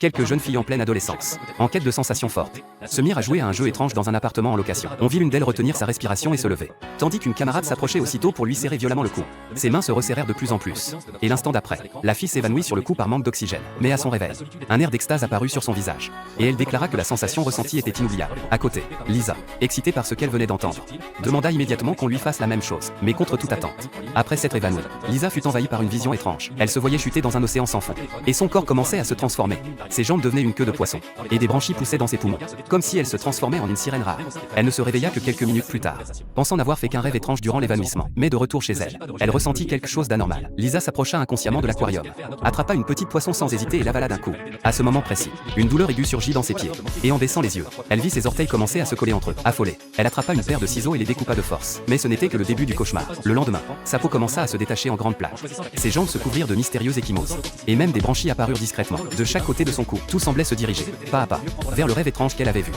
Quelques jeunes filles en pleine adolescence, en quête de sensations fortes, se mirent à jouer à un jeu étrange dans un appartement en location. On vit l'une d'elles retenir sa respiration et se lever, tandis qu'une camarade s'approchait aussitôt pour lui serrer violemment le cou. Ses mains se resserrèrent de plus en plus, et l'instant d'après, la fille s'évanouit sur le coup par manque d'oxygène. Mais à son réveil, un air d'extase apparut sur son visage, et elle déclara que la sensation ressentie était inoubliable. À côté, Lisa, excitée par ce qu'elle venait d'entendre, demanda immédiatement qu'on lui fasse la même chose, mais contre toute attente. Après s'être évanouie, Lisa fut envahie par une vision étrange. Elle se voyait chuter dans un océan sans fond, et son corps commençait à se transformer. Ses jambes devenaient une queue de poisson, et des branchies poussaient dans ses poumons, comme si elle se transformait en une sirène rare. Elle ne se réveilla que quelques minutes plus tard, pensant n'avoir fait qu'un rêve étrange durant l'évanouissement. Mais de retour chez elle, elle ressentit quelque chose d'anormal. Lisa s'approcha inconsciemment de l'aquarium, attrapa une petite poisson sans hésiter et l'avala d'un coup. À ce moment précis, une douleur aiguë surgit dans ses pieds, et en baissant les yeux, elle vit ses orteils commencer à se coller entre eux. Affolée, elle attrapa une paire de ciseaux et les découpa de force. Mais ce n'était que le début du cauchemar. Le lendemain, sa peau commença à se détacher en grandes plaques. Ses jambes se couvrirent de mystérieuses ecchymoses, et même des branchies apparurent discrètement, de chaque côté de son cou. Tout semblait se diriger, pas à pas, vers le rêve étrange qu'elle avait vu.